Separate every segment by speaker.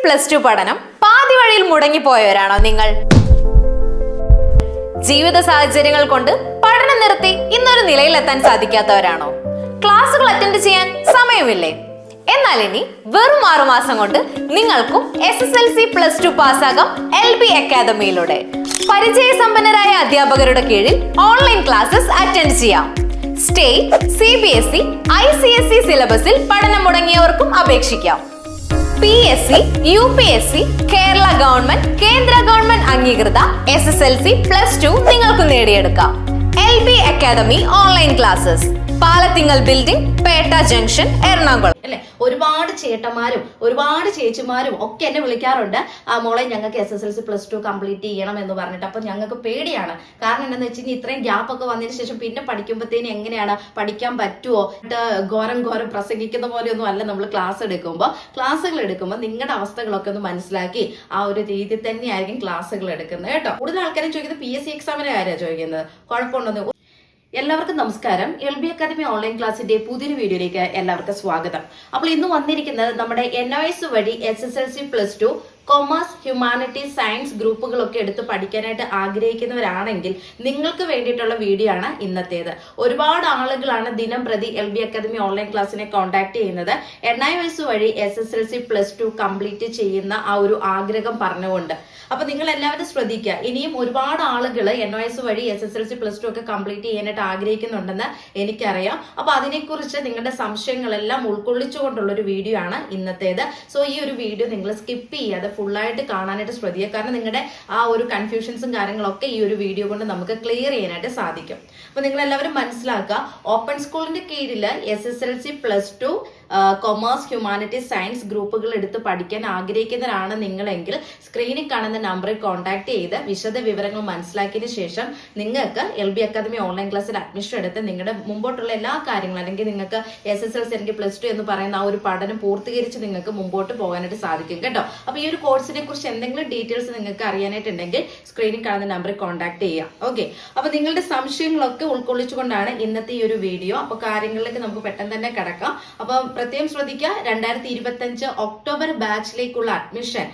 Speaker 1: +2 പഠനം പാതി വഴിയിൽ മുടങ്ങിപ്പോയവരാണോ നിങ്ങൾ? ജീവിത സാഹചര്യങ്ങൾ കൊണ്ട് പഠനം നിർത്തി ഇന്നൊരു നിലയിലെത്താൻ സാധിക്കാത്തവരാണോ? ക്ലാസുകൾ അറ്റൻഡ് ചെയ്യാൻ സമയമില്ലേ? എന്നാൽ ഇനി വെറും 6 മാസം കൊണ്ട് നിങ്ങൾക്കും SSLC +2 പാസ്സാകാം LB അക്കാദമിയിലൂടെ. പരിചയസമ്പന്നരായ അധ്യാപകരുടെ കീഴിൽ ഓൺലൈൻ ക്ലാസ്സസ് അറ്റൻഡ് ചെയ്യാം. സ്റ്റേറ്റ്, CBSE, ICSE സിലബസിൽ പഠനം മുടങ്ങിയവർക്കും അപേക്ഷിക്കാം. PSC, UPSC, കേരള ഗവൺമെന്റ്, കേന്ദ്ര ഗവൺമെന്റ് അംഗീകൃത SSLC +2 നിങ്ങൾക്ക് നേടിയെടുക്കാം. LB academy online classes, Palathingal building, Petta junction, Ernakulam.
Speaker 2: അല്ലെ, ഒരുപാട് ചേട്ടന്മാരും ഒരുപാട് ചേച്ചിമാരും ഒക്കെ എന്നെ വിളിക്കാറുണ്ട്, ആ മോളെ ഞങ്ങൾക്ക് SSLC +2 കംപ്ലീറ്റ് ചെയ്യണം എന്ന് പറഞ്ഞിട്ട്. അപ്പൊ ഞങ്ങൾക്ക് പേടിയാണ്. കാരണം എന്താണെന്ന് വെച്ച് കഴിഞ്ഞാൽ ഇത്രയും ഗ്യാപ്പ് ഒക്കെ വന്നതിന് ശേഷം പിന്നെ പഠിക്കുമ്പോഴത്തേന് എങ്ങനെയാണ് പഠിക്കാൻ പറ്റുമോ? ഘോരം പ്രസംഗിക്കുന്ന പോലെയൊന്നും അല്ല നമ്മൾ ക്ലാസ്സുകൾ എടുക്കുമ്പോൾ നിങ്ങളുടെ അവസ്ഥകളൊക്കെ ഒന്ന് മനസ്സിലാക്കി ആ ഒരു രീതി തന്നെയായിരിക്കും ക്ലാസ്സുകൾ എടുക്കുന്നത് കേട്ടോ. കൂടുതൽ ആൾക്കാരെ ചോദിക്കുന്നത് PSC എക്സാമിന്റെ കാര്യമാണ് ചോദിക്കുന്നത്. കുഴപ്പമുണ്ടോ? എല്ലാവർക്കും നമസ്കാരം. LB അക്കാദമി ഓൺലൈൻ ക്ലാസിന്റെ പുതിയൊരു വീഡിയോയിലേക്ക് എല്ലാവർക്കും സ്വാഗതം. അപ്പോൾ ഇന്ന് വന്നിരിക്കുന്നത് നമ്മുടെ NOS വഴി SSLC +2 കൊമേഴ്സ്, ഹ്യൂമാനിറ്റീസ്, സയൻസ് ഗ്രൂപ്പുകളൊക്കെ എടുത്ത് പഠിക്കാനായിട്ട് ആഗ്രഹിക്കുന്നവരാണെങ്കിൽ നിങ്ങൾക്ക് വേണ്ടിയിട്ടുള്ള വീഡിയോ ആണ് ഇന്നത്തേത്. ഒരുപാട് ആളുകളാണ് ദിനം പ്രതി LB അക്കാദമി ഓൺലൈൻ ക്ലാസ്സിനെ കോൺടാക്ട് ചെയ്യുന്നത്. NIOS വഴി SSLC +2 കംപ്ലീറ്റ് ചെയ്യുന്ന ആ ഒരു ആഗ്രഹം പറഞ്ഞുകൊണ്ട്. അപ്പൊ നിങ്ങൾ എല്ലാവരും ശ്രദ്ധിക്കുക, ഇനിയും ഒരുപാട് ആളുകൾ NOS വഴി SSLC +2 ഒക്കെ കംപ്ലീറ്റ് ചെയ്യാനായിട്ട് ആഗ്രഹിക്കുന്നുണ്ടെന്ന് എനിക്കറിയാം. അപ്പൊ അതിനെക്കുറിച്ച് നിങ്ങളുടെ സംശയങ്ങളെല്ലാം ഉൾക്കൊള്ളിച്ചുകൊണ്ടുള്ള ഒരു വീഡിയോ ആണ് ഇന്നത്തേത്. സോ ഈ ഒരു വീഡിയോ നിങ്ങൾ സ്കിപ്പ് ചെയ്യാതെ ഫുള്ളായിട്ട് കാണാനായിട്ട് ശ്രദ്ധിക്കുക. കാരണം നിങ്ങളുടെ ആ ഒരു കൺഫ്യൂഷൻസും കാര്യങ്ങളൊക്കെ ഈ ഒരു വീഡിയോ കൊണ്ട് നമുക്ക് ക്ലിയർ ചെയ്യാനായിട്ട് സാധിക്കും. അപ്പൊ നിങ്ങൾ എല്ലാവരും മനസ്സിലാക്കുക, ഓപ്പൺ സ്കൂളിന്റെ കീഴിൽ SSLC +2 കൊമേഴ്സ്, ഹ്യൂമാനിറ്റീസ്, സയൻസ് ഗ്രൂപ്പുകൾ എടുത്ത് പഠിക്കാൻ ആഗ്രഹിക്കുന്നവരാണ് നിങ്ങളെങ്കിൽ സ്ക്രീനിൽ കാണുന്ന നമ്പറിൽ കോൺടാക്ട് ചെയ്ത് വിശദ വിവരങ്ങൾ മനസ്സിലാക്കിയതിനു ശേഷം നിങ്ങൾക്ക് LB അക്കാദമി ഓൺലൈൻ ക്ലാസ്സിൽ അഡ്മിഷൻ എടുത്ത് നിങ്ങളുടെ മുമ്പോട്ടുള്ള എല്ലാ കാര്യങ്ങളും, അല്ലെങ്കിൽ നിങ്ങൾക്ക് SSLC അല്ലെങ്കിൽ +2 എന്ന് പറയുന്ന ആ ഒരു പഠനം പൂർത്തീകരിച്ച് നിങ്ങൾക്ക് മുമ്പോട്ട് പോകാനായിട്ട് സാധിക്കും കേട്ടോ. അപ്പൊ ഈ ഒരു കോഴ്സിനെ കുറിച്ച് എന്തെങ്കിലും ഡീറ്റെയിൽസ് നിങ്ങൾക്ക് അറിയാനായിട്ടുണ്ടെങ്കിൽ സ്ക്രീനിൽ കാണുന്ന നമ്പറിൽ കോൺടാക്ട് ചെയ്യാം. ഓക്കെ, അപ്പൊ നിങ്ങളുടെ സംശയങ്ങളൊക്കെ ഉൾക്കൊള്ളിച്ചുകൊണ്ടാണ് ഇന്നത്തെ ഈ ഒരു വീഡിയോ. അപ്പൊ കാര്യങ്ങളിലേക്ക് നമുക്ക് പെട്ടെന്ന് തന്നെ കിടക്കാം. അപ്പൊ പ്രത്യേകം ശ്രദ്ധിക്കുക, 2025 ഒക്ടോബർ ബാച്ചിലേക്കുള്ള അഡ്മിഷൻ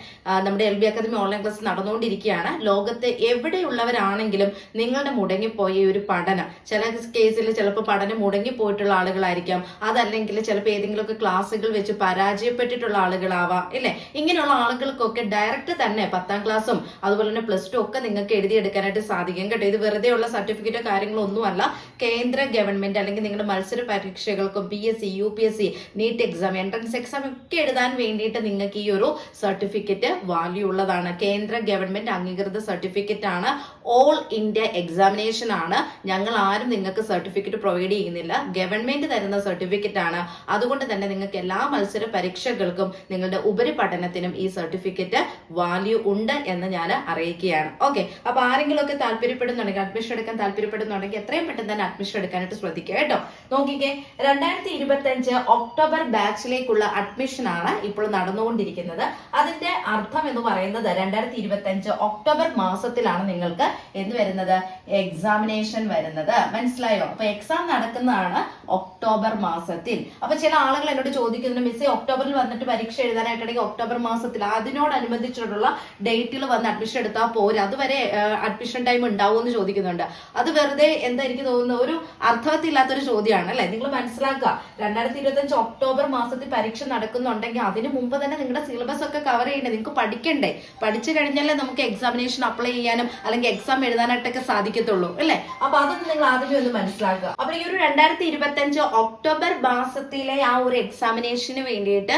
Speaker 2: നമ്മുടെ LB അക്കാദമി ഓൺലൈൻ ക്ലാസ് നടന്നുകൊണ്ടിരിക്കുകയാണ്. ലോകത്തെ എവിടെയുള്ളവരാണെങ്കിലും നിങ്ങളുടെ മുടങ്ങിപ്പോയ ഒരു പഠനം, ചില കേസിൽ ചിലപ്പോൾ പഠനം മുടങ്ങിപ്പോയിട്ടുള്ള ആളുകളായിരിക്കാം, അതല്ലെങ്കിൽ ചിലപ്പോൾ ഏതെങ്കിലുമൊക്കെ ക്ലാസ്സുകൾ വെച്ച് പരാജയപ്പെട്ടിട്ടുള്ള ആളുകളാവാം, ഇല്ലേ? ഇങ്ങനെയുള്ള ആളുകൾക്കൊക്കെ ഡയറക്റ്റ് തന്നെ 10ാം ക്ലാസ്സും അതുപോലെ തന്നെ +2 ഒക്കെ നിങ്ങൾക്ക് എഴുതിയെടുക്കാനായിട്ട് സാധിക്കും കേട്ടോ. ഇത് വെറുതെ ഉള്ള സർട്ടിഫിക്കറ്റോ കാര്യങ്ങളോ ഒന്നുമല്ല. കേന്ദ്ര ഗവൺമെന്റ് അല്ലെങ്കിൽ നിങ്ങളുടെ മത്സര പരീക്ഷകൾക്കും PSC, UPSC, NEET exam, entrance exam ഒക്കെ എഴുതാൻ വേണ്ടിയിട്ട് നിങ്ങൾക്ക് ഈ ഒരു സർട്ടിഫിക്കറ്റ് വാല്യൂ ഉള്ളതാണ്. കേന്ദ്ര ഗവൺമെന്റ് അംഗീകൃത സർട്ടിഫിക്കറ്റ് ആണ്. ഓൾ ഇന്ത്യ എക്സാമിനേഷൻ ആണ്. ഞങ്ങൾ ആരും നിങ്ങൾക്ക് സർട്ടിഫിക്കറ്റ് പ്രൊവൈഡ് ചെയ്യുന്നില്ല, ഗവൺമെന്റ് തരുന്ന സർട്ടിഫിക്കറ്റ് ആണ്. അതുകൊണ്ട് തന്നെ നിങ്ങൾക്ക് എല്ലാ മത്സര പരീക്ഷകൾക്കും നിങ്ങളുടെ ഉപരിപഠനത്തിനും ഈ സർട്ടിഫിക്കറ്റ് വാല്യൂ ഉണ്ട് എന്ന് ഞാൻ അറിയിക്കുകയാണ്. ഓക്കെ, അപ്പൊ ആരെങ്കിലും ഒക്കെ താല്പര്യപ്പെടുന്നുണ്ടെങ്കിൽ, അഡ്മിഷൻ എടുക്കാൻ താല്പര്യപ്പെടുന്നുണ്ടെങ്കിൽ എത്രയും പെട്ടെന്ന് തന്നെ അഡ്മിഷൻ എടുക്കാനായിട്ട് ശ്രദ്ധിക്കുക കേട്ടോ. നോക്കിക്കേ, 2025 ഒക്ടോബർ ബാച്ചിലേക്കുള്ള അഡ്മിഷൻ ആണ് ഇപ്പോൾ നടന്നുകൊണ്ടിരിക്കുന്നത്. അതിന്റെ അർത്ഥം എന്ന് പറയുന്നത് 2025 ഒക്ടോബർ മാസത്തിലാണ് നിങ്ങൾക്ക് എന്ത് വരുന്നത്, എക്സാമിനേഷൻ വരുന്നത്. മനസ്സിലായോ? അപ്പൊ എക്സാം നടക്കുന്നതാണ് ഒക്ടോബർ മാസത്തിൽ. അപ്പൊ ചില ആളുകൾ എന്നോട് ചോദിക്കുന്നുണ്ട്, മിസ്സേ ഒക്ടോബറിൽ വന്നിട്ട് പരീക്ഷ എഴുതാനായിട്ടുണ്ടെങ്കിൽ ഒക്ടോബർ മാസത്തിൽ അതിനോടനുബന്ധിച്ചിട്ടുള്ള ഡേറ്റിൽ വന്ന് അഡ്മിഷൻ എടുത്താൽ പോരെ, അതുവരെ അഡ്മിഷൻ ടൈം ഉണ്ടാവും എന്ന് ചോദിക്കുന്നുണ്ട്. അത് വെറുതെ എന്താ എനിക്ക് തോന്നുന്നത്, ഒരു അർത്ഥവത്തില്ലാത്തൊരു ചോദ്യമാണ് അല്ലെ. നിങ്ങൾ മനസ്സിലാക്കുക, 2025 ഒക്ടോബർ മാസത്തിൽ പരീക്ഷ നടക്കുന്നുണ്ടെങ്കിൽ അതിന് മുമ്പ് തന്നെ നിങ്ങളുടെ സിലബസ് ഒക്കെ കവർ ചെയ്യണ്ടേ, നിങ്ങൾക്ക് പഠിക്കണ്ടേ? പഠിച്ചു കഴിഞ്ഞാലേ നമുക്ക് എക്സാമിനേഷൻ അപ്ലൈ ചെയ്യാനും അല്ലെങ്കിൽ എക്സാം എഴുതാനായിട്ടൊക്കെ സാധിക്കത്തുള്ളൂ അല്ലെ. അപ്പൊ അതൊന്നും നിങ്ങൾ ആദ്യമേ ഒന്ന് മനസ്സിലാക്കുക. അപ്പൊ ഈ ഒരു 2025 ഒക്ടോബർ മാസത്തിലെ ആ ഒരു എക്സാമിനേഷന് വേണ്ടിയിട്ട്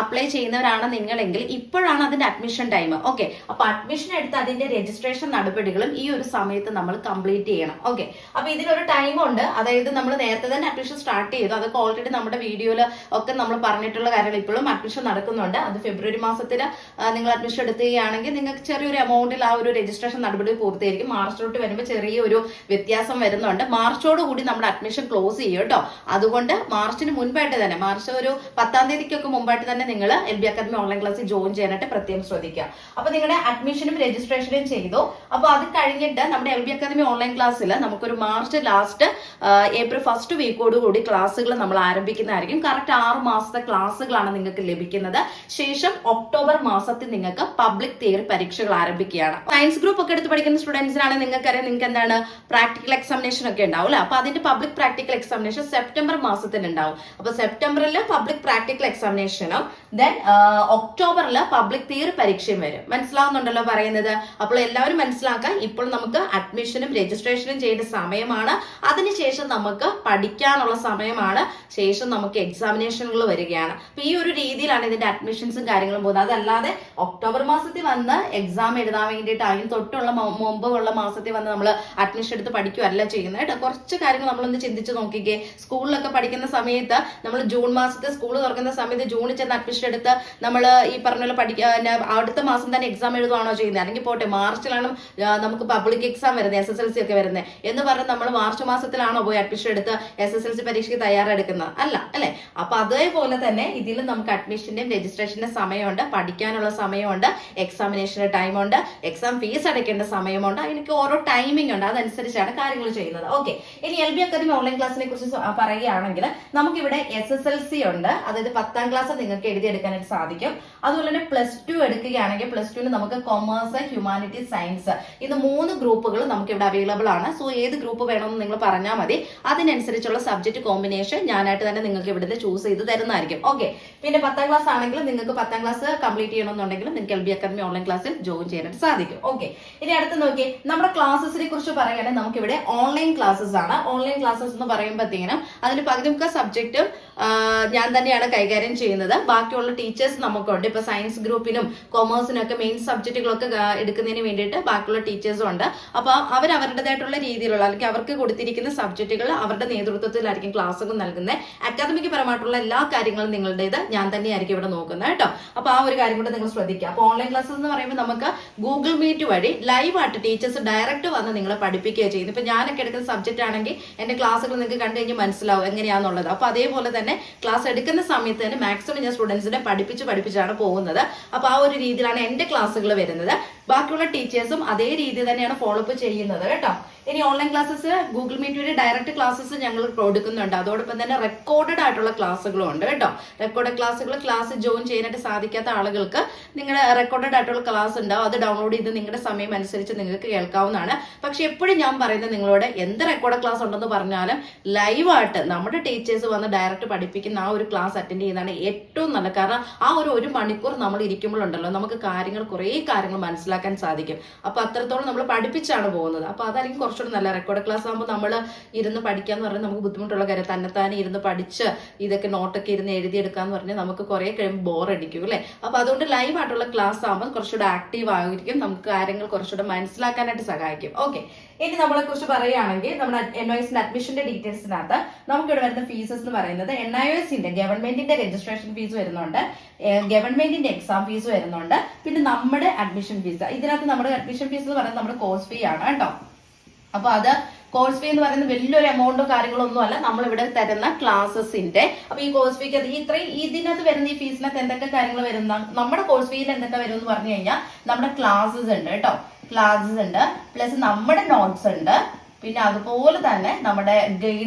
Speaker 2: അപ്ലൈ ചെയ്യുന്നവരാണ് നിങ്ങളെങ്കിൽ ഇപ്പോഴാണ് അതിന്റെ അഡ്മിഷൻ ടൈം. ഓക്കെ, അപ്പൊ അഡ്മിഷൻ എടുത്ത് അതിന്റെ രജിസ്ട്രേഷൻ നടപടികളും ഈ ഒരു സമയത്ത് നമ്മൾ കംപ്ലീറ്റ് ചെയ്യണം. ഓക്കെ, അപ്പൊ ഇതിനൊരു ടൈം ഉണ്ട്. അതായത് നമ്മൾ നേരത്തെ തന്നെ അഡ്മിഷൻ സ്റ്റാർട്ട് ചെയ്തു. അതൊക്കെ ഓൾറെഡി നമ്മുടെ വീഡിയോയിൽ ഒക്കെ നമ്മൾ പറഞ്ഞിട്ടുള്ള കാര്യങ്ങൾ. ഇപ്പോഴും അഡ്മിഷൻ നടക്കുന്നുണ്ട്. അത് ഫെബ്രുവരി മാസത്തിൽ നിങ്ങൾ അഡ്മിഷൻ എടുക്കുകയാണെങ്കിൽ നിങ്ങൾക്ക് ചെറിയൊരു എമൗണ്ടിൽ ആ ഒരു രജിസ്ട്രേഷൻ നടപടി പൂർത്തീകരിക്കും. മാർച്ചിലോട്ട് വരുമ്പോൾ ചെറിയൊരു വ്യത്യാസം വരുന്നുണ്ട്. മാർച്ചോട് കൂടി നമ്മുടെ അഡ്മിഷൻ ക്ലോസ് ചെയ്യും കേട്ടോ. അതുകൊണ്ട് മാർച്ചിന് മുൻപായിട്ട് തന്നെ, മാർച്ച് ഒരു 10ാം തീയതിക്കൊക്കെ മുമ്പായിട്ട് തന്നെ നിങ്ങൾ LB അക്കാദമി ഓൺലൈൻ ക്ലാസ്സിൽ ജോയിൻ ചെയ്യാനായിട്ട് പ്രത്യേകം ശ്രദ്ധിക്കുക. അപ്പൊ നിങ്ങളുടെ അഡ്മിഷനും രജിസ്ട്രേഷനും ചെയ്തു. അപ്പൊ അത് കഴിഞ്ഞിട്ട് നമ്മുടെ LB അക്കാദമി ഓൺലൈൻ ക്ലാസ്സിൽ നമുക്കൊരു മാർച്ച് ലാസ്റ്റ് ഏപ്രിൽ 1st വീക്കോട് കൂടി ക്ലാസ്സുകൾ നമ്മൾ ആരംഭിക്കുന്നതായിരിക്കും. കറക്റ്റ് 6 മാസത്തെ ക്ലാസ്സുകളാണ് നിങ്ങൾക്ക് ലഭിക്കുന്നത്. ശേഷം ഒക്ടോബർ മാസത്തിൽ നിങ്ങൾക്ക് പബ്ലിക് തിയറി പരീക്ഷകൾ ആരംഭിക്കുകയാണ്. സയൻസ് ഗ്രൂപ്പ് ഒക്കെ എടുത്ത് പഠിക്കുന്ന സ്റ്റുഡൻസിനാണെങ്കിൽ നിങ്ങൾക്കറിയാം, നിങ്ങൾക്ക് എന്താണ് പ്രാക്ടിക്കൽ എക്സാമിനേഷൻ ഒക്കെ ഉണ്ടാവും അല്ലെ. അപ്പൊ അതിന്റെ പബ്ലിക് പ്രാക്ടിക്കൽ എക്സാമിനേഷൻ സെപ്റ്റംബർ മാസത്തിൽ ഉണ്ടാവും. അപ്പൊ സെപ്റ്റംബറിൽ പബ്ലിക് പ്രാക്ടിക്കൽ എക്സാമിനേഷനും ദെൻ ഒക്ടോബറിൽ പബ്ലിക് തിയറി പരീക്ഷയും വരും. മനസ്സിലാവുന്നുണ്ടല്ലോ പറയുന്നത്? അപ്പോൾ എല്ലാവരും മനസ്സിലാക്കാൻ, ഇപ്പോൾ നമുക്ക് അഡ്മിഷനും രജിസ്ട്രേഷനും ചെയ്യേണ്ട സമയമാണ്. അതിനുശേഷം നമുക്ക് പഠിക്കാനുള്ള സമയമാണ്. ശേഷം നമുക്ക് എക്സാമിനേഷനുകൾ വരികയാണ്. അപ്പൊ ഈ ഒരു രീതിയിലാണ് ഇതിന്റെ അഡ്മിഷൻസും കാര്യങ്ങളും പോകുന്നത്. അതല്ലാതെ ഒക്ടോബർ മാസത്തിൽ വന്ന് എക്സാം എഴുതാൻ വേണ്ടിയിട്ട് അതിന് തൊട്ടുള്ള മുമ്പുള്ള മാസത്തിൽ വന്ന് നമ്മൾ അഡ്മിഷൻ എടുത്ത് പഠിക്കുകയല്ല ചെയ്യുന്നത് കേട്ടോ. കുറച്ച് കാര്യങ്ങൾ നമ്മളൊന്ന് ചിന്തിച്ച് നോക്കിക്കേ. സ്കൂളിലൊക്കെ പഠിക്കുന്ന സമയത്ത് നമ്മൾ ജൂൺ മാസത്തെ സ്കൂൾ തുറക്കുന്ന സമയത്ത് ജൂണിൽ ചെന്ന് അഡ്മിഷൻ എടുത്ത് നമ്മൾ ഈ പറഞ്ഞ പോലെ അടുത്ത മാസം തന്നെ എക്സാം എഴുതുവാണോ ചെയ്യുന്നത്? അല്ലെങ്കിൽ പോട്ടെ, മാർച്ചിലാണ് നമുക്ക് പബ്ലിക് എക്സാം വരുന്നത്, SSLC ഒക്കെ വരുന്നത് എന്ന് പറഞ്ഞ് നമ്മൾ മാർച്ച് മാസത്തിലാണോ പോയി അഡ്മിഷൻ എടുത്ത് SSLC പരീക്ഷയ്ക്ക് തയ്യാറെടുക്കുന്നത്? അല്ല അല്ലെ. അപ്പൊ അതേപോലെ തന്നെ ഇതിലും നമുക്ക് അഡ്മിഷന്റെയും രജിസ്ട്രേഷന്റെ സമയമുണ്ട്, പഠിക്കാനുള്ള സമയമുണ്ട്, എക്സാമിനേഷന്റെ ടൈമുണ്ട്, എക്സാം ഫീസ് അടയ്ക്കേണ്ട സമയമുണ്ട്. എനിക്ക് ഓരോ ടൈമിംഗ് ഉണ്ട്, അതനുസരിച്ചാണ് കാര്യങ്ങൾ ചെയ്യുന്നത്. ഓക്കെ, ഇനി LB അക്കാദമി ഓൺലൈൻ ക്ലാസ്സിനെ കുറിച്ച് പറയുകയാണെങ്കിൽ നമുക്കിവിടെ SSLC ഉണ്ട്, അതായത് 10ാം ക്ലാസ് നിങ്ങൾക്ക് എഴുതിയെടുക്കാനായിട്ട് സാധിക്കും. അതുപോലെ തന്നെ +2 എടുക്കുകയാണെങ്കിൽ +2ന് നമുക്ക് കൊമേഴ്സ്, ഹ്യൂമാനിറ്റീസ്, സയൻസ് ഇത് 3 ഗ്രൂപ്പുകൾ നമുക്ക് ഇവിടെ അവൈലബിൾ ആണ്. സോ ഏത് ഗ്രൂപ്പ് വേണമെന്ന് നിങ്ങൾ പറഞ്ഞാൽ മതി. അതിനനുസരിച്ചുള്ള സബ്ജക്ട് കോമ്പിനേഷൻ ഞാനായിട്ട് തന്നെ നിങ്ങൾക്ക് ഇവിടുന്ന് ചൂസ് ചെയ്ത് തരുന്നതായിരിക്കും. ഓക്കെ, പിന്നെ 10ാം ക്ലാസ് ആണെങ്കിൽ നിങ്ങൾക്ക് 10ാം ക്ലാസ് കംപ്ലീറ്റ് ചെയ്യണമെന്നുണ്ടെങ്കിൽ നിങ്ങൾക്ക് LB അക്കാദമി ഓൺലൈൻ ക്ലാസ്സിൽ ജോയിൻ ചെയ്യാനായിട്ട് സാധിക്കും. ഓക്കെ, ഇനി അടുത്ത് നോക്കി നമ്മുടെ ക്ലാസ്സസിനെ കുറിച്ച് പറയുകയാണെങ്കിൽ നമുക്കിവിടെ ഓൺലൈൻ ക്ലാസ്സസ് ആണ്. ഓൺലൈൻ ക്ലാസ്സസ് എന്ന് പറയുമ്പോഴത്തേനും അതിന് പകുതിമുക്ക സബ്ജക്റ്റും ഞാൻ തന്നെയാണ് കൈകാര്യം ചെയ്യുന്നത്. ബാക്കിയുള്ള ടീച്ചേഴ്സ് നമുക്കുണ്ട്. ഇപ്പൊ സയൻസ് ഗ്രൂപ്പിനും കൊമേഴ്സിനും ഒക്കെ മെയിൻ സബ്ജക്റ്റുകളൊക്കെ എടുക്കുന്നതിന് വേണ്ടിയിട്ട് ബാക്കിയുള്ള ടീച്ചേഴ്സും ഉണ്ട്. അപ്പൊ അവർ അവരുടേതായിട്ടുള്ള രീതിയിലുള്ള അല്ലെങ്കിൽ അവർക്ക് കൊടുത്തിരിക്കുന്ന സബ്ജക്റ്റുകൾ അവരുടെ നേതൃത്വത്തിലായിരിക്കും ക്ലാസ്സുകൾ നൽകുന്നത്. അക്കാദമിക് പരമായിട്ടുള്ള എല്ലാ കാര്യങ്ങളും നിങ്ങളുടേത് ഞാൻ തന്നെയായിരിക്കും ഇവിടെ നോക്കുന്നത് കേട്ടോ. അപ്പൊ ആ ഒരു കാര്യം കൂടെ നിങ്ങൾ ശ്രദ്ധിക്കുക. അപ്പൊ ഓൺലൈൻ ക്ലാസ്സസ് എന്ന് പറയുമ്പോൾ നമുക്ക് ഗൂഗിൾ മീറ്റ് വഴി ലൈവായിട്ട് ടീച്ചേഴ്സ് ഡയറക്റ്റ് വന്ന് നിങ്ങളെ പഠിപ്പിക്കുകയാണ് ചെയ്യുന്നത്. ഇപ്പൊ ഞാനൊക്കെ എടുക്കുന്ന സബ്ജക്റ്റ് ആണെങ്കിൽ എന്റെ ക്ലാസ്സുകൾ നിങ്ങൾക്ക് കണ്ടു കഴിഞ്ഞാൽ മനസ്സിലാവും എങ്ങനെയാണെന്നുള്ളത്. അപ്പൊ അതേപോലെ തന്നെ ക്ലാസ് എടുക്കുന്ന സമയത്ത് തന്നെ മാക്സിമം ഞാൻ സ്റ്റുഡൻസിനെ പഠിപ്പിച്ചാണ് പോകുന്നത്. അപ്പൊ ആ ഒരു രീതിയിലാണ് എന്റെ ക്ലാസ്സുകൾ വരുന്നത്. ബാക്കിയുള്ള ടീച്ചേഴ്സും അതേ രീതി തന്നെയാണ് ഫോളോ അപ്പ് ചെയ്യുന്നത് കേട്ടോ. ഇനി ഓൺലൈൻ ക്ലാസ്സസ് ഗൂഗിൾ മീറ്റ് വഴി ഡയറക്റ്റ് ക്ലാസ്സസ് ഞങ്ങൾ കൊടുക്കുന്നുണ്ട്. അതോടൊപ്പം തന്നെ റെക്കോർഡഡ് ആയിട്ടുള്ള ക്ലാസ്സുകളും ഉണ്ട് കേട്ടോ. റെക്കോർഡ് ക്ലാസ് ജോയിൻ ചെയ്യാനായിട്ട് സാധിക്കാത്ത ആളുകൾക്ക് നിങ്ങളുടെ റെക്കോർഡഡ് ആയിട്ടുള്ള ക്ലാസ് ഉണ്ടാവും. അത് ഡൗൺലോഡ് ചെയ്ത് നിങ്ങളുടെ സമയം അനുസരിച്ച് നിങ്ങൾക്ക് കേൾക്കാവുന്നതാണ്. പക്ഷെ എപ്പോഴും ഞാൻ പറയുന്നത് നിങ്ങളോട് എന്ത് റെക്കോർഡ് ക്ലാസ് ഉണ്ടെന്ന് പറഞ്ഞാലും ലൈവായിട്ട് നമ്മുടെ ടീച്ചേഴ്സ് വന്ന് ഡയറക്റ്റ് പഠിപ്പിക്കുന്ന ആ ഒരു ക്ലാസ് അറ്റൻഡ് ചെയ്യുന്നതാണ് ഏറ്റവും നല്ലത്. കാരണം ആ ഒരു മണിക്കൂർ നമ്മൾ ഇരിക്കുമ്പോഴുണ്ടല്ലോ നമുക്ക് കുറേ കാര്യങ്ങൾ മനസ്സിലാക്കാൻ സാധിക്കും. അപ്പൊ അത്രത്തോളം നമ്മൾ പഠിപ്പിച്ചാണ് പോകുന്നത്. അപ്പൊ അതായിരിക്കും കുറച്ചുകൂടി നല്ല. റെക്കോർഡ് ക്ലാസ് ആകുമ്പോൾ നമ്മൾ ഇരുന്ന് പഠിക്കാന്ന് പറഞ്ഞാൽ നമുക്ക് ബുദ്ധിമുട്ടുള്ള കാര്യം. തന്നെത്താനെ ഇരുന്ന് പഠിച്ച് ഇതൊക്കെ നോട്ടൊക്കെ ഇരുന്ന് എഴുതിയെടുക്കാന്ന് പറഞ്ഞാൽ നമുക്ക് കുറെ കഴിയുമ്പോൾ ബോറടിക്കും അല്ലെ. അപ്പൊ അതുകൊണ്ട് ലൈവ് ആയിട്ടുള്ള ക്ലാസ് ആകുമ്പോൾ കുറച്ചുകൂടെ ആക്റ്റീവ് ആയിരിക്കും, നമുക്ക് കാര്യങ്ങൾ കുറച്ചുകൂടെ മനസ്സിലാക്കാനായിട്ട് സഹായിക്കും. ഓക്കെ, ഇനി നമ്മളെ കുറിച്ച് പറയുകയാണെങ്കിൽ നമ്മുടെ NIOSന്റെ അഡ്മിഷന്റെ ഡീറ്റെയിൽസിനകത്ത് നമുക്ക് ഇവിടെ വരുന്ന ഫീസസ് എന്ന് പറയുന്നത് NIOSന്റെ ഗവൺമെന്റിന്റെ രജിസ്ട്രേഷൻ ഫീസ് വരുന്നുണ്ട്, ഗവൺമെന്റിന്റെ എക്സാം ഫീസ് വരുന്നുണ്ട്, പിന്നെ നമ്മുടെ അഡ്മിഷൻ ഫീസ്. ഇതിനകത്ത് നമ്മുടെ അഡ്മിഷൻ ഫീസ് എന്ന് പറയുന്നത് നമ്മുടെ കോഴ്സ് ഫീ ആണ് കേട്ടോ. അപ്പൊ അത് കോഴ്സ് ഫീ എന്ന് പറയുന്നത് വലിയൊരു എമൗണ്ടോ കാര്യങ്ങളൊന്നും അല്ല, നമ്മൾ ഇവിടെ തരുന്ന ക്ലാസ്സസിന്റെ. അപ്പൊ ഈ കോഴ്സ് ഫീക്ക് ഇതിനകത്ത് വരുന്ന ഈ ഫീസിനകത്ത് എന്തൊക്കെ കാര്യങ്ങൾ വരുന്ന നമ്മുടെ കോഴ്സ് ഫീയിൽ എന്തൊക്കെ വരും എന്ന് പറഞ്ഞു കഴിഞ്ഞാൽ നമ്മുടെ ക്ലാസ്സസ് ഉണ്ട് കേട്ടോ. ക്ലാസ്സസ് ഉണ്ട്, പ്ലസ് നമ്മുടെ നോട്ട്സ് ഉണ്ട്, പിന്നെ അതുപോലെ തന്നെ നമ്മുടെ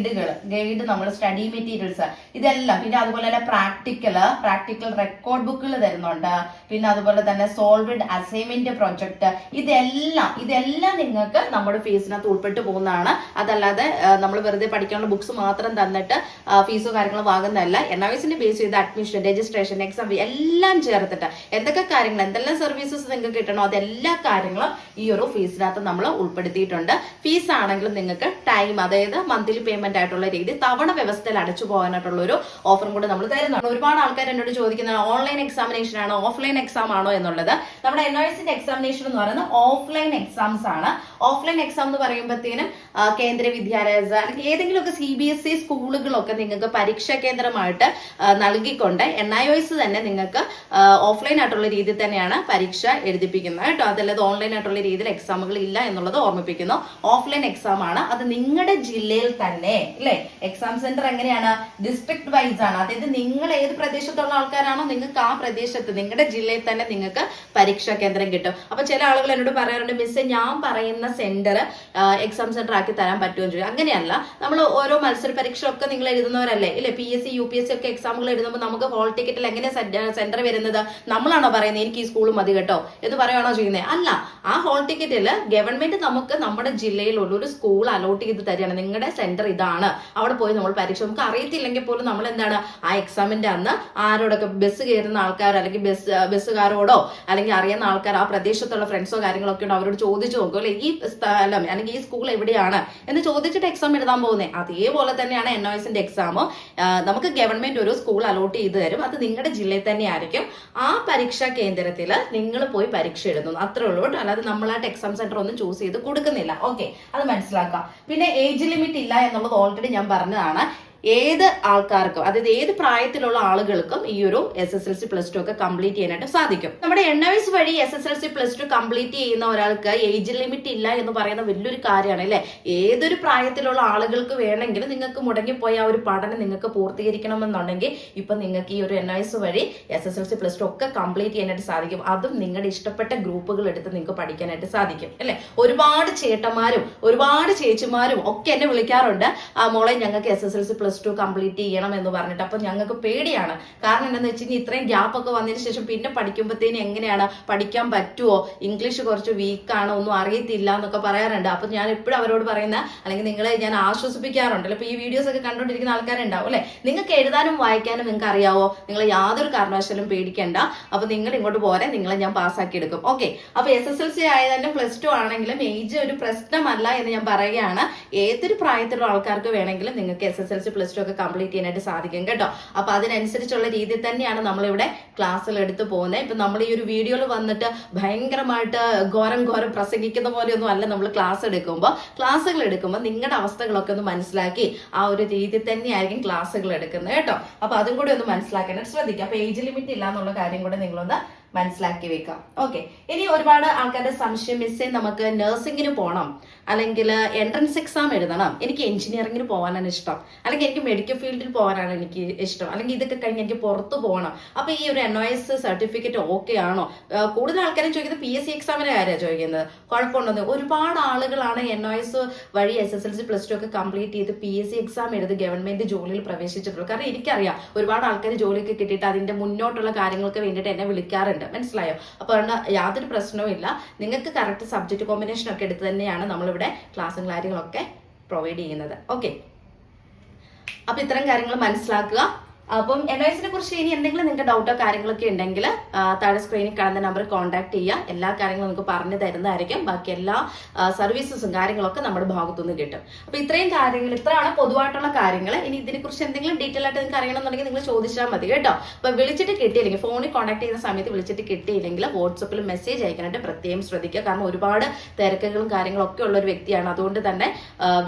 Speaker 2: ഗൈഡ് നമ്മുടെ സ്റ്റഡി മെറ്റീരിയൽസ് ഇതെല്ലാം, പിന്നെ അതുപോലെ തന്നെ പ്രാക്ടിക്കൽ റെക്കോർഡ് ബുക്കുകൾ തരുന്നുണ്ട്, പിന്നെ അതുപോലെ തന്നെ സോൾവഡ് അസൈൻമെന്റ് പ്രൊജക്ട്, ഇതെല്ലാം നിങ്ങൾക്ക് നമ്മുടെ ഫീസിനകത്ത് ഉൾപ്പെട്ടു പോകുന്നതാണ്. അതല്ലാതെ നമ്മൾ വെറുതെ പഠിക്കാനുള്ള ബുക്സ് മാത്രം തന്നിട്ട് ഫീസോ കാര്യങ്ങളോ വാങ്ങുന്നതല്ല. NIOSന്റെ ബേസ് ചെയ്ത് അഡ്മിഷൻ, രജിസ്ട്രേഷൻ, എക്സാം ഫീ എല്ലാം ചേർത്തിട്ട് എന്തൊക്കെ കാര്യങ്ങൾ, എന്തെല്ലാം സർവീസസ് നിങ്ങൾക്ക് കിട്ടണോ അതെല്ലാ കാര്യങ്ങളും ഈ ഒരു ഫീസിനകത്ത് നമ്മൾ ഉൾപ്പെടുത്തിയിട്ടുണ്ട്. ഫീസ് ആണെങ്കിൽ നിങ്ങൾക്ക് ടൈം, അതായത് മന്ത്ലി പേയ്മെന്റ് ആയിട്ടുള്ള രീതി, തവണ വ്യവസ്ഥയിൽ അടച്ചു പോകാനായിട്ടുള്ള ഒരു ഓഫറും കൂടെ നമ്മൾ തരുന്നതാണ്. ഒരുപാട് ആൾക്കാർ എന്നോട് ചോദിക്കുന്നത് ഓൺലൈൻ എക്സാമിനേഷൻ ആണോ ഓഫ്ലൈൻ എക്സാം ആണോ എന്നുള്ളത്. നമ്മുടെ NIOSന്റെ എക്സാമിനേഷൻ എന്ന് പറയുന്നത് ഓഫ്ലൈൻ എക്സാംസ് ആണ്. ഓഫ്ലൈൻ എക്സാം എന്ന് പറയുമ്പോഴത്തേനും കേന്ദ്ര വിദ്യാലയ അല്ലെങ്കിൽ ഏതെങ്കിലുമൊക്കെ CBSE സ്കൂളുകളൊക്കെ നിങ്ങൾക്ക് പരീക്ഷാ കേന്ദ്രമായിട്ട് നൽകിക്കൊണ്ട് NIOS തന്നെ നിങ്ങൾക്ക് ഓഫ്ലൈൻ ആയിട്ടുള്ള രീതിയിൽ തന്നെയാണ് പരീക്ഷ എഴുതിപ്പിക്കുന്നത് കേട്ടോ. അതല്ലാതെ ഓൺലൈൻ ആയിട്ടുള്ള രീതിയിൽ എക്സാമുകൾ ഇല്ല എന്നുള്ളത് ഓർമ്മിപ്പിക്കുന്നു. ഓഫ്ലൈൻ എക്സാം ആണ്, അത് നിങ്ങളുടെ ജില്ലയിൽ തന്നെ അല്ലെ. എക്സാം സെന്റർ എങ്ങനെയാണ്? ഡിസ്ട്രിക്ട് വൈസ് ആണ്. അതായത് നിങ്ങൾ ഏത് പ്രദേശത്തുള്ള ആൾക്കാരാണോ നിങ്ങൾക്ക് ആ പ്രദേശത്ത് നിങ്ങളുടെ ജില്ലയിൽ തന്നെ നിങ്ങൾക്ക് പരീക്ഷാ കേന്ദ്രം കിട്ടും. അപ്പൊ ചില ആളുകൾ എന്നോട് പറയാറുണ്ട്, മിസ് ഞാൻ പറയുന്ന സെന്റർ എക്സാം സെന്റർ ആക്കി തരാൻ പറ്റുമെന്ന് ചോദിക്കും. അങ്ങനെയല്ല, നമ്മൾ ഓരോ മത്സര പരീക്ഷയൊക്കെ നിങ്ങൾ എഴുതുന്നവരല്ലേ ഇല്ലേ? PSC UPSC ഒക്കെ എക്സാമുകൾ എഴുതുമ്പോൾ നമുക്ക് ഹോൾ ടിക്കറ്റിൽ എങ്ങനെ സെന്റർ വരുന്നത്? നമ്മളാണോ പറയുന്നത് എനിക്ക് ഈ സ്കൂൾ മതി കേട്ടോ എന്ന് പറയുകയാണോ ചെയ്യുന്നത്? അല്ല, ആ ഹോൾ ടിക്കറ്റിൽ ഗവൺമെന്റ് നമുക്ക് നമ്മുടെ ജില്ലയിലുള്ള ഒരു സ്കൂൾ അലോട്ട് ചെയ്ത് തരികയാണ്. നിങ്ങളുടെ സെന്റർ ഇതാണ്, അവിടെ പോയി നമ്മൾ പരീക്ഷ, നമുക്ക് അറിയത്തില്ലെങ്കിൽ പോലും നമ്മൾ എന്താണ് ആ എക്സാമിന്റെ അന്ന് ആരോടൊക്കെ ബസ് കയറുന്ന ആൾക്കാർ അല്ലെങ്കിൽ ബസ്സുകാരോടോ അല്ലെങ്കിൽ അറിയുന്ന ആൾക്കാർ ആ പ്രദേശത്തുള്ള ഫ്രണ്ട്സോ കാര്യങ്ങളൊക്കെ ഉണ്ടോ അവരോട് ചോദിച്ചു നോക്കും അല്ലെ, ഈ സ്ഥലം അല്ലെങ്കിൽ ഈ സ്കൂൾ എവിടെയാണ് എന്ന് ചോദിച്ചിട്ട് എക്സാം എഴുതാൻ പോകുന്നത്. അതേപോലെ തന്നെയാണ് NOSന്റെ എക്സാം. നമുക്ക് ഗവൺമെന്റ് ഒരു സ്കൂൾ അലോട്ട് ചെയ്ത് തരും, അത് നിങ്ങളുടെ ജില്ലയിൽ തന്നെ ആയിരിക്കും. ആ പരീക്ഷാ കേന്ദ്രത്തിൽ നിങ്ങൾ പോയി പരീക്ഷ എഴുതുന്നു, അത്രേ ഉള്ളൂ കേട്ടോ. അല്ലാതെ നമ്മളായിട്ട് എക്സാം സെന്റർ ഒന്നും ചൂസ് ചെയ്ത് കൊടുക്കുന്നില്ല. ഓക്കെ, അത് മനസ്സിലാക്കാം. പിന്നെ ഏജ് ലിമിറ്റ് ഇല്ല എന്നുള്ളത് ഓൾറെഡി ഞാൻ പറഞ്ഞതാണ്. ഏത് ആൾക്കാർക്കും, അതായത് ഏത് പ്രായത്തിലുള്ള ആളുകൾക്കും ഈ ഒരു SSLC +2 ഒക്കെ കംപ്ലീറ്റ് ചെയ്യാനായിട്ട് സാധിക്കും. നമ്മുടെ NOS വഴി SSLC +2 കംപ്ലീറ്റ് ചെയ്യുന്ന ഒരാൾക്ക് ഏജ് ലിമിറ്റ് ഇല്ല എന്ന് പറയുന്ന വലിയൊരു കാര്യമാണ് അല്ലെ. ഏതൊരു പ്രായത്തിലുള്ള ആളുകൾക്ക് വേണമെങ്കിലും നിങ്ങൾക്ക് മുടങ്ങിപ്പോയ ആ ഒരു പഠനം നിങ്ങൾക്ക് പൂർത്തീകരിക്കണമെന്നുണ്ടെങ്കിൽ ഇപ്പൊ നിങ്ങൾക്ക് ഈ ഒരു NOS വഴി SSLC +2 ഒക്കെ കംപ്ലീറ്റ് ചെയ്യാനായിട്ട് സാധിക്കും. അതും നിങ്ങളുടെ ഇഷ്ടപ്പെട്ട ഗ്രൂപ്പുകൾ എടുത്ത് നിങ്ങൾക്ക് പഠിക്കാനായിട്ട് സാധിക്കും അല്ലെ. ഒരുപാട് ചേട്ടന്മാരും ഒരുപാട് ചേച്ചിമാരും ഒക്കെ എന്നെ വിളിക്കാറുണ്ട്, മോളെ ഞങ്ങൾക്ക് SSLC +2 കംപ്ലീറ്റ് ചെയ്യണം എന്ന് പറഞ്ഞിട്ട്. അപ്പൊ ഞങ്ങൾക്ക് പേടിയാണ്. കാരണം എന്താണെന്ന് വെച്ച് കഴിഞ്ഞാൽ ഇത്രയും ഗ്യാപ്പ് ഒക്കെ വന്നതിന് ശേഷം പിന്നെ പഠിക്കുമ്പോഴത്തേന് എങ്ങനെയാണ് പഠിക്കാൻ പറ്റുമോ, ഇംഗ്ലീഷ് കുറച്ച് വീക്കാണ്, ഒന്നും അറിയത്തില്ല എന്നൊക്കെ പറയാറുണ്ട്. അപ്പൊ ഞാൻ എപ്പോഴും അവരോട് പറയുന്ന, അല്ലെങ്കിൽ നിങ്ങളെ ഞാൻ ആശ്വസിപ്പിക്കാറുണ്ട്. ഇപ്പൊ ഈ വീഡിയോസ് ഒക്കെ കണ്ടുകൊണ്ടിരിക്കുന്ന ആൾക്കാരുണ്ടാവും അല്ലെ, നിങ്ങൾക്ക് എഴുതാനും വായിക്കാനും നിങ്ങൾക്ക് അറിയാവോ, നിങ്ങൾ യാതൊരു കാരണവശാലും പേടിക്കേണ്ട. അപ്പൊ നിങ്ങൾ ഇങ്ങോട്ട് പോരെ, നിങ്ങളെ ഞാൻ പാസ്സാക്കി എടുക്കും. ഓക്കെ, അപ്പൊ SSLC ആയതിന്റെ +2 ആണെങ്കിലും ഏജ് ഒരു പ്രശ്നമല്ല എന്ന് ഞാൻ പറയുകയാണ്. ഏതൊരു പ്രായത്തിലുള്ള ആൾക്കാർക്ക് വേണമെങ്കിലും നിങ്ങൾക്ക് SSLC +2 ഒക്കെ കംപ്ലീറ്റ് ചെയ്യാനായിട്ട് സാധിക്കും കേട്ടോ. അപ്പൊ അതിനനുസരിച്ചുള്ള രീതിയിൽ തന്നെയാണ് നമ്മളിവിടെ ക്ലാസ്സിൽ എടുത്തു പോകുന്നത്. ഇപ്പൊ നമ്മൾ ഈ ഒരു വീഡിയോയിൽ വന്നിട്ട് ഭയങ്കരമായിട്ട് ഘോരം പ്രസംഗിക്കുന്ന പോലെയൊന്നും അല്ല നമ്മൾ ക്ലാസ്സുകൾ എടുക്കുമ്പോൾ നിങ്ങളുടെ അവസ്ഥകളൊക്കെ ഒന്ന് മനസ്സിലാക്കി ആ ഒരു രീതിയിൽ തന്നെയായിരിക്കും ക്ലാസ്സുകൾ എടുക്കുന്നത് കേട്ടോ. അപ്പൊ അതും കൂടി ഒന്ന് മനസ്സിലാക്കാനായിട്ട് ശ്രദ്ധിക്കുക. അപ്പൊ ഏജ് ലിമിറ്റ് ഇല്ല എന്നുള്ള കാര്യം കൂടെ നിങ്ങളൊന്ന് മനസ്സിലാക്കി വെക്കാം. ഓക്കെ, ഇനി ഒരുപാട് ആൾക്കാരുടെ സംശയം, മിസ്സേ നമുക്ക് നഴ്സിംഗിന് പോകണം, അല്ലെങ്കിൽ എൻട്രൻസ് എക്സാം എഴുതണം, എനിക്ക് എഞ്ചിനീയറിംഗിന് പോകാനാണ് ഇഷ്ടം, അല്ലെങ്കിൽ എനിക്ക് മെഡിക്കൽ ഫീൽഡിൽ പോകാനാണ് എനിക്ക് ഇഷ്ടം, അല്ലെങ്കിൽ ഇതൊക്കെ കഴിഞ്ഞ് എനിക്ക് പുറത്ത് പോകണം. അപ്പൊ ഈ ഒരു NOS സർട്ടിഫിക്കറ്റ് ഓക്കെ ആണോ? കൂടുതൽ ആൾക്കാരും ചോദിക്കുന്നത് PSC എക്സാമിന്റെ കാര്യമാണ് ചോദിക്കുന്നത്. കുഴപ്പമുണ്ടോ? ഒരുപാട് ആളുകളാണ് NOS വഴി SSLC +2 ഒക്കെ കംപ്ലീറ്റ് ചെയ്ത് PSC എക്സാം എഴുതി ഗവൺമെന്റ് ജോലിയിൽ പ്രവേശിച്ചിട്ടുള്ളൂ. കാരണം എനിക്കറിയാം ഒരുപാട് ആൾക്കാർ ജോലിയൊക്കെ കിട്ടിയിട്ട് അതിന്റെ മുന്നോട്ടുള്ള കാര്യങ്ങൾക്ക് വേണ്ടിയിട്ട് എന്നെ വിളിക്കാറുണ്ട്. മനസ്സിലായോ? അപ്പൊ അതുകൊണ്ട് യാതൊരു പ്രശ്നവും ഇല്ല. നിങ്ങൾക്ക് കറക്റ്റ് സബ്ജക്ട് കോമ്പിനേഷൻ ഒക്കെ എടുത്ത് തന്നെയാണ് നമ്മളിവിടെ ക്ലാസ്സും കാര്യങ്ങളൊക്കെ പ്രൊവൈഡ് ചെയ്യുന്നത്. ഓക്കെ, അപ്പൊ ഇത്തരം കാര്യങ്ങൾ മനസ്സിലാക്കുക. അപ്പം NOSനെ കുറിച്ച് ഇനി എന്തെങ്കിലും നിങ്ങൾക്ക് ഡൗട്ടോ കാര്യങ്ങളൊക്കെ ഉണ്ടെങ്കിൽ താഴെ സ്ക്രീനിൽ കാണുന്ന നമ്പറിൽ കോൺടാക്ട് ചെയ്യുക. എല്ലാ കാര്യങ്ങളും നിങ്ങൾക്ക് പറഞ്ഞു തരുന്നതായിരിക്കും. ബാക്കി എല്ലാ സർവീസസും കാര്യങ്ങളൊക്കെ നമ്മുടെ ഭാഗത്തുനിന്ന് കിട്ടും. അപ്പൊ ഇത്രയും കാര്യങ്ങൾ, ഇത്രയാണ് പൊതുവായിട്ടുള്ള കാര്യങ്ങൾ. ഇനി ഇതിനെക്കുറിച്ച് എന്തെങ്കിലും ഡീറ്റെയിൽ ആയിട്ട് നിങ്ങൾക്ക് അറിയണമെന്നുണ്ടെങ്കിൽ നിങ്ങൾ ചോദിച്ചാൽ മതി കേട്ടോ. അപ്പൊ വിളിച്ചിട്ട് കിട്ടിയില്ലെങ്കിൽ, ഫോണിൽ കോൺടാക്ട് ചെയ്യുന്ന സമയത്ത് വിളിച്ചിട്ട് കിട്ടിയില്ലെങ്കിൽ വാട്സപ്പിൽ മെസ്സേജ് അയക്കാനായിട്ട് പ്രത്യേകം ശ്രദ്ധിക്കുക. കാരണം ഒരുപാട് തിരക്കുകളും കാര്യങ്ങളും ഒക്കെ ഉള്ള ഒരു വ്യക്തിയാണ്. അതുകൊണ്ട് തന്നെ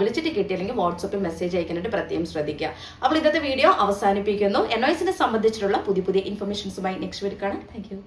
Speaker 2: വിളിച്ചിട്ട് കിട്ടിയില്ലെങ്കിൽ വാട്സപ്പിൽ മെസ്സേജ് അയക്കാനായിട്ട് പ്രത്യേകം ശ്രദ്ധിക്കുക. അപ്പോൾ ഇന്നത്തെ വീഡിയോ അവസാനിപ്പിക്കുന്നു. NOSനെ സംബന്ധിച്ചിട്ടുള്ള പുതിയ ഇൻഫർമേഷൻസുമായി നെക്സ്റ്റ് വീഡിയോ കാണാം. Thank you.